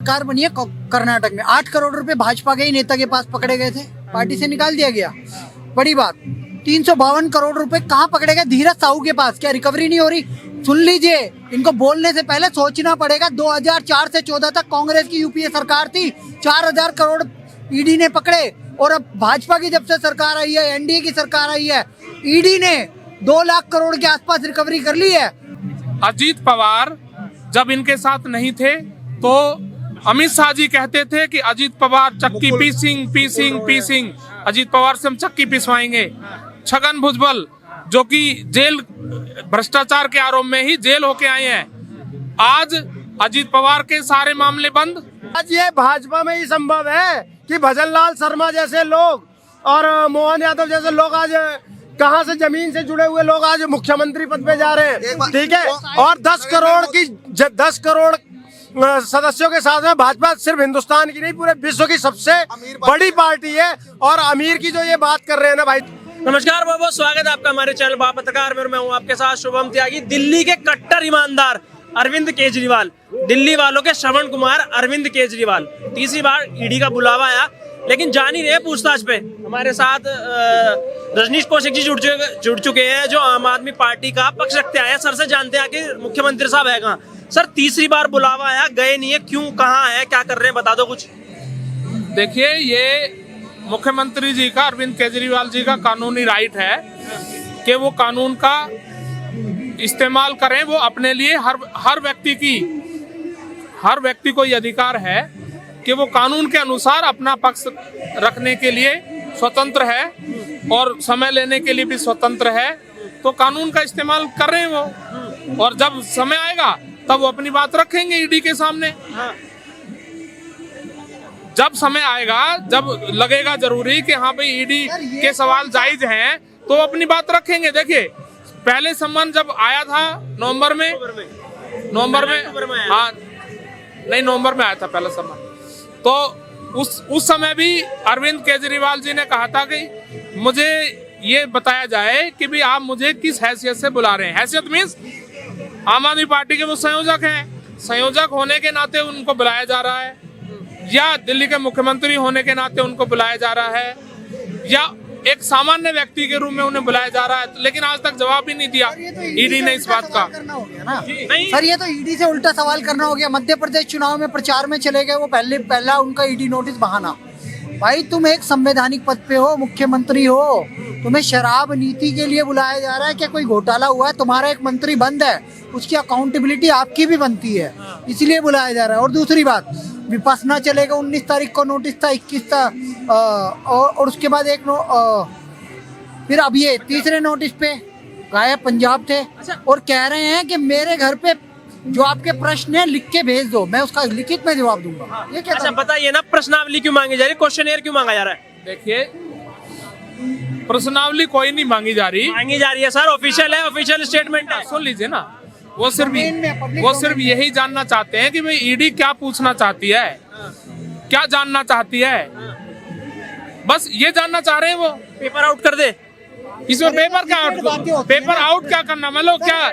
सरकार बनी है कर्नाटक में, 8 करोड़ रुपए भाजपा के ही नेता के पास पकड़े गए थे, पार्टी से निकाल दिया गया। बड़ी बात, 352 करोड़ रुपए कहाँ पकड़े गए? धीरज साहू के पास। क्या रिकवरी नहीं हो रही? सुन लीजिए, इनको बोलने से पहले सोचना पड़ेगा। 2004 से 14 तक कांग्रेस की यूपीए सरकार थी, 4000 करोड़ ईडी ने पकड़े। और अब भाजपा की जब से सरकार आई है, एनडीए की सरकार आई है, ईडी ने 2 लाख करोड़ के आसपास रिकवरी कर ली है। अजीत पवार जब इनके साथ नहीं थे तो अमित शाह जी कहते थे कि अजीत पवार चक्की पीसिंग, अजीत पवार से हम चक्की पिसवाएंगे। छगन भुजबल जो कि जेल भ्रष्टाचार के आरोप में ही जेल होके आए हैं, आज अजीत पवार के सारे मामले बंद। आज ये भाजपा में ही संभव है कि भजन लाल शर्मा जैसे लोग और मोहन यादव जैसे लोग आज कहां से जमीन से जुड़े हुए लोग आज मुख्यमंत्री पद पे जा रहे हैं, ठीक है। और 10 करोड़ सदस्यों के साथ में भाजपा सिर्फ हिंदुस्तान की नहीं पूरे विश्व की सबसे बड़ी पार्टी है। और अमीर की जो ये बात कर रहे हैं ना भाई। नमस्कार, बहुत बहुत स्वागत है आपका हमारे चैनल पत्रकार में। मैं हूं आपके साथ शुभम त्यागी। दिल्ली के कट्टर ईमानदार अरविंद केजरीवाल, दिल्ली वालों के श्रवण कुमार अरविंद केजरीवाल, तीसरी बार ईडी का बुलावा आया, लेकिन जान ही रहे पूछताछ पे। हमारे साथ रजनीश कौशिक जी जुड़ चुके हैं, जो आम आदमी पार्टी का पक्ष रखते आए हैं। सर से जानते हैं कि मुख्यमंत्री साहब है कहाँ। सर, तीसरी बार बुलावा आया, गए नहीं है, क्यों, कहाँ है, क्या कर रहे हैं, बता दो कुछ। देखिए, ये मुख्यमंत्री जी का, अरविंद केजरीवाल जी का कानूनी राइट है कि वो कानून का इस्तेमाल करें। वो अपने लिए हर व्यक्ति को ये अधिकार है कि वो कानून के अनुसार अपना पक्ष रखने के लिए स्वतंत्र है और समय लेने के लिए भी स्वतंत्र है। तो कानून का इस्तेमाल कर रहे हैं वो, और जब समय आएगा तब वो अपनी बात रखेंगे ईडी के सामने। जब समय आएगा, जब लगेगा जरूरी कि हाँ भाई ईडी के सवाल जायज हैं, तो अपनी बात रखेंगे। देखिए, पहले सम्मान जब आया था नवंबर में हाँ नहीं, नवंबर में आया था पहला सम्मान। तो उस समय भी अरविंद केजरीवाल जी ने कहा था कि मुझे ये बताया जाए कि भी आप मुझे किस हैसियत से बुला रहे हैं। हैसियत मीन्स आम आदमी पार्टी के वो संयोजक हैं, संयोजक होने के नाते उनको बुलाया जा रहा है, या दिल्ली के मुख्यमंत्री होने के नाते उनको बुलाया जा रहा है, या एक सामान्य व्यक्ति के रूप में उन्हें बुलाया जा रहा है। लेकिन आज तक जवाब ही नहीं दिया ईडी ने इस बात का। नहीं सर, ये तो ईडी से उल्टा सवाल करना हो गया। मध्य प्रदेश चुनाव में प्रचार में चले गए वो, पहला उनका ईडी नोटिस बहाना। भाई, तुम एक संवैधानिक पद पे हो, मुख्यमंत्री हो, तुम्हें शराब नीति के लिए बुलाया जा रहा है। क्या कोई घोटाला हुआ है? तुम्हारा एक मंत्री बंद है, उसकी अकाउंटेबिलिटी आपकी भी बनती है, इसलिए बुलाया जा रहा है। और दूसरी बात, विपसना चलेगा, 19 तारीख को नोटिस था, 21 था, और उसके बाद फिर अब ये तीसरे नोटिस पे गायब पंजाब थे। और कह रहे हैं कि मेरे घर पे जो आपके प्रश्न है लिख के भेज दो, मैं उसका लिखित में जवाब दूंगा। ये क्या? अच्छा, बताइए ना, प्रश्नावली क्यों मांगी जा रही है, क्वेश्चनियर क्यों मांगा जा रहा है? देखिए, प्रश्नावली कोई नहीं मांगी जा रही है सर, ऑफिशियल है, ऑफिशियल स्टेटमेंट है। सुन लीजिए ना, वो सिर्फ यही जानना चाहते हैं कि भाई ईडी क्या पूछना चाहती है, क्या जानना चाहती है, बस ये जानना चाह रहे हैं वो। पेपर आउट कर दे। इसमें पेपर क्या आउट, पेपर आउट क्या करना, मतलब क्या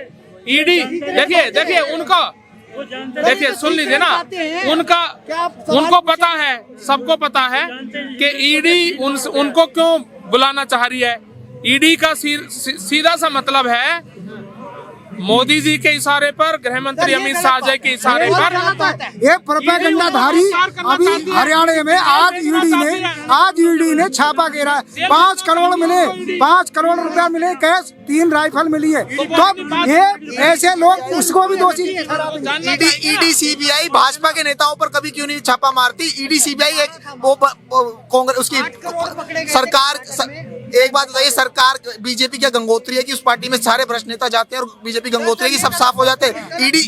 ईडी। देखिए उनका, देखिए सुन लीजिए ना, उनको पता है, सबको पता है कि ईडी उनको क्यों बुलाना चाह रही है। ईडी का सीधा सा मतलब है मोदी जी के इशारे पर, गृह मंत्री अमित शाह जी के इशारे पर एक प्रोपेगेंडाधारी अभी हरियाणा में आज ईडी ने छापा गिरा है। 5 करोड़ मिले, 5 करोड़ रुपया मिले कैश, 3 राइफल मिली है। तो ये ऐसे लोग उसको भी दोषी। ईडी सीबीआई भाजपा के नेताओं पर कभी क्यों नहीं छापा मारती? ईडी सीबीआई एक कांग्रेस उसकी सरकार, एक बात बताइए, सरकार बीजेपी क्या गंगोत्री है कि उस पार्टी में सारे भ्रष्ट नेता जाते हैं और बीजेपी गंगोत्री की सब साफ हो जाते हैं। ईडी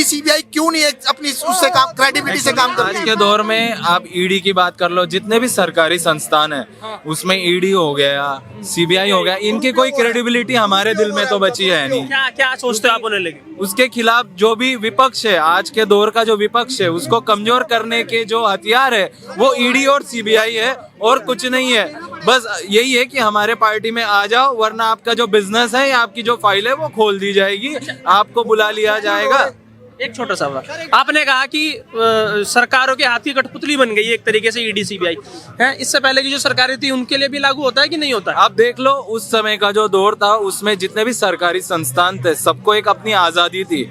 सीबीआई क्यों नहीं अपनी उससे काम, क्रेडिबिलिटी से काम करती है? आज के दौर में आप ईडी की बात कर लो, जितने भी सरकारी संस्थान है उसमें ईडी हो गया, सीबीआई हो गया, इनकी कोई क्रेडिबिलिटी हमारे दिल में तो बची है नहीं। क्या सोचते हो आप उन्हें लेके? उसके खिलाफ जो भी विपक्ष है, आज के दौर का जो विपक्ष है, उसको कमजोर करने के जो हथियार है वो ईडी और सीबीआई है, और कुछ नहीं है। बस यही है कि हमारे पार्टी में आ जाओ, वरना आपका जो बिजनेस है या आपकी जो फाइल है वो खोल दी जाएगी, आपको बुला लिया जाएगा। एक छोटा सा सवाल, आपने कहा कि सरकारों के हाथ की कठपुतली बन गई है एक तरीके से ईडी सीबीआई है, इससे पहले की जो सरकारें थी उनके लिए भी लागू होता है कि नहीं होता है? आप देख लो उस समय का जो दौर था उसमें जितने भी सरकारी संस्थान थे सबको एक अपनी आजादी थी।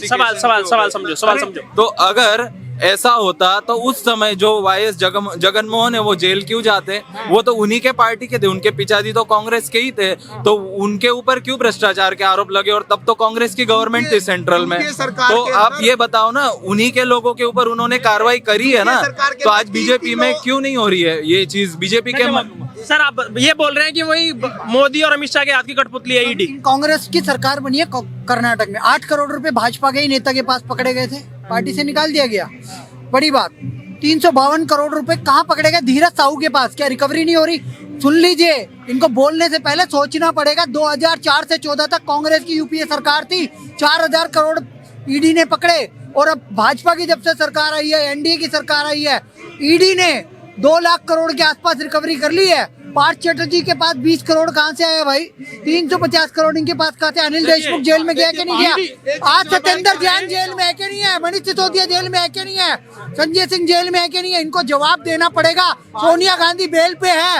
सवाल समझो। तो अगर ऐसा होता तो उस समय जो वाईएस जगनमोहन है वो जेल क्यों जाते? वो तो उन्हीं के पार्टी के थे, उनके पिताजी तो कांग्रेस के ही थे, तो उनके ऊपर क्यों भ्रष्टाचार के आरोप लगे? और तब तो कांग्रेस की गवर्नमेंट थी सेंट्रल में। तो आप ये बताओ ना, उन्हीं के लोगों के ऊपर उन्होंने कार्रवाई करी है ना, तो आज बीजेपी में क्यों नहीं हो रही है ये चीज? बीजेपी के सर आप ये बोल रहे हैं कि वही मोदी और अमित शाह के हाथ की कठपुतली है ईडी? कांग्रेस की सरकार बनी है कर्नाटक में, 8 करोड़ रुपए भाजपा के ही नेता के पास पकड़े गए थे, पार्टी से निकाल दिया गया। बड़ी बात, 352 करोड़ रुपए कहाँ पकड़े गए? धीरज साहू के पास। क्या रिकवरी नहीं हो रही? सुन लीजिए, इनको बोलने से पहले सोचना पड़ेगा। 2004 से 14 तक कांग्रेस की यूपीए सरकार थी, 4000 करोड़ ईडी ने पकड़े। और अब भाजपा की जब से सरकार आई है, एनडीए की सरकार आई है, ईडी ने 2 लाख करोड़ के आसपास रिकवरी कर ली है। पार्थ चैटर्जी के पास 20 करोड़ कहाँ से आया भाई? 350 करोड़ इनके पास कहाँ से? अनिल देशमुख जेल में गया कि नहीं गया? आज सत्येंद्र जैन जेल में है कि नहीं है? मनीष सिसोदिया जेल में है कि नहीं है? संजय सिंह जेल में है कि नहीं है? इनको जवाब देना पड़ेगा। सोनिया गांधी बेल पे है,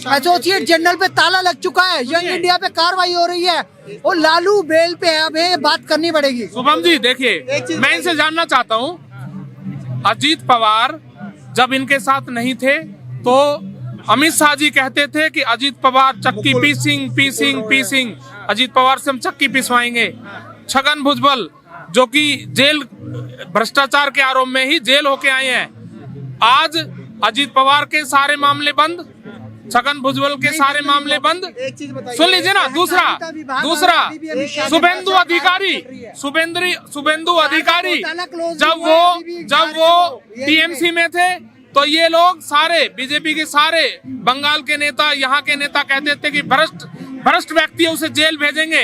एसोसिएट जनरल पे ताला लग चुका है, यंग इंडिया पे कार्रवाई हो रही है, और लालू बेल पे है। अब ये बात करनी पड़ेगी। शुभम जी देखिए, मैं इनसे जानना चाहता हूँ, अजीत पवार जब इनके साथ नहीं थे तो अमित शाह जी कहते थे कि अजीत पवार चक्की पीसिंग, अजीत पवार से हम चक्की पिसवाएंगे। छगन भुजबल जो कि जेल भ्रष्टाचार के आरोप में ही जेल होके आए हैं, आज अजीत पवार के सारे मामले बंद, छगन भुजबल के सारे मामले बंद। सुन लीजिए ना, दूसरा शुभेंदु अधिकारी जब वो टीएमसी में थे तो ये लोग सारे बीजेपी के सारे बंगाल के नेता, यहाँ के नेता कहते थे कि भ्रष्ट व्यक्ति है, उसे जेल भेजेंगे।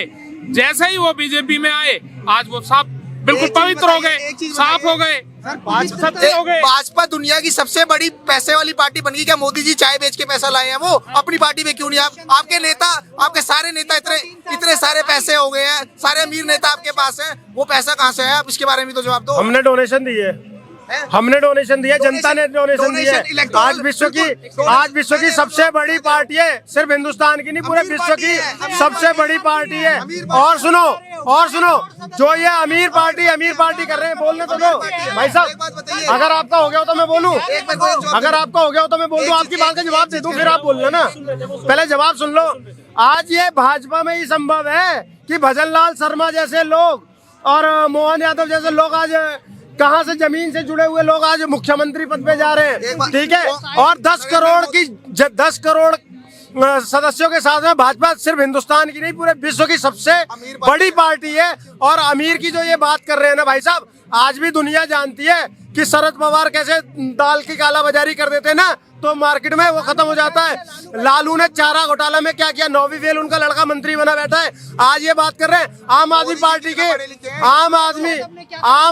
जैसे ही वो बीजेपी में आए, आज वो साफ बिल्कुल पवित्र हो गए, साफ हो गए, सत्य हो गए। भाजपा दुनिया की सबसे बड़ी पैसे वाली पार्टी बन गई। क्या मोदी जी चाय बेच के पैसा लाए हैं? वो अपनी पार्टी में क्यों नहीं? आपके नेता, आपके सारे नेता इतने सारे पैसे हो गए हैं, सारे अमीर नेता आपके पास हैं, वो पैसा कहाँ से है? आप इसके बारे में तो जवाब दो। हमने डोनेशन दी है, जनता ने डोनेशन दी है। आज विश्व की सबसे बड़ी पार्टी है, सिर्फ हिंदुस्तान की नहीं, पूरे विश्व की सबसे बड़ी पार्टी है। और सुनो, जो ये अमीर पार्टी कर रहे हैं, बोलने तो दो भाई साहब। अगर आपका हो गया हो तो मैं बोलूं, आपकी बात का जवाब दे दूं, फिर आप बोलना ना। पहले जवाब सुन लो। आज ये भाजपा में ही संभव है कि भजन लाल शर्मा जैसे लोग और मोहन यादव जैसे लोग आज कहां से जमीन से जुड़े हुए लोग आज मुख्यमंत्री पद पे जा रहे हैं, ठीक है? और 10 करोड़ सदस्यों के साथ में भाजपा सिर्फ हिंदुस्तान की नहीं, पूरे विश्व की सबसे बड़ी पार्टी है। और अमीर की जो ये बात कर रहे हैं ना भाई साहब, आज भी दुनिया जानती है कि शरद पवार कैसे दाल की कालाबाजारी कर देते हैं ना, तो मार्केट में वो खत्म हो जाता है। लालू ने चारा घोटाला में क्या किया? नौवीं फेल उनका लड़का मंत्री बना बैठा है। आज ये बात कर रहे हैं आम आदमी पार्टी के, आम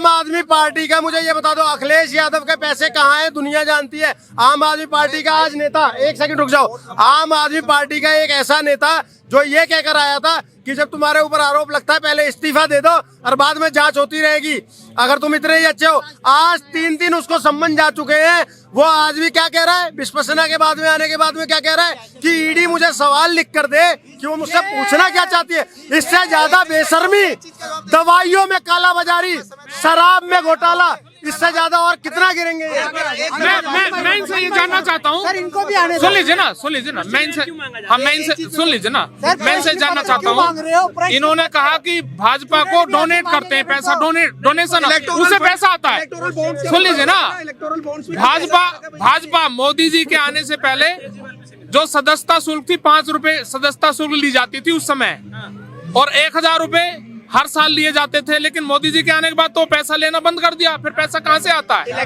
आदमी पार्टी का, मुझे ये बता दो अखिलेश यादव के पैसे कहाँ हैं? दुनिया जानती है। आम आदमी पार्टी का आज नेता, एक सेकंड रुक जाओ, आम आदमी पार्टी का एक ऐसा नेता जो ये कहकर आया था कि जब तुम्हारे ऊपर आरोप लगता है पहले इस्तीफा दे दो और बाद में जांच होती रहेगी, अगर तुम इतने ही अच्छे हो। आज 3 उसको सम्मन जा चुके हैं। वो आज भी क्या कह रहा है? विश्वसेना के बाद में आने के बाद में क्या कह रहा है कि ईडी मुझे सवाल लिख कर दे कि वो मुझसे पूछना क्या चाहती है। इससे ज्यादा बेशर्मी, दवाइयों में कालाबाजारी, शराब में घोटाला, इससे ज्यादा और कितना गिरेंगे? मैं इनसे ये जानना चाहता हूँ, इनको भी आने सुन लीजिए ना, मैं इनसे सुन लीजिए ना, मैं इनसे जानना चाहता हूँ। इन्होंने कहा कि भाजपा को डोनेट करते हैं, पैसा डोनेशन, उससे पैसा आता है। सुन लीजिए ना, भाजपा मोदी जी के आने से पहले जो सदस्यता शुल्क थी, 5 रुपए सदस्यता शुल्क ली जाती थी उस समय, और 1000 रुपए हर साल लिए जाते थे। लेकिन मोदी जी के आने के बाद तो पैसा लेना बंद कर दिया। फिर पैसा कहाँ से आता है?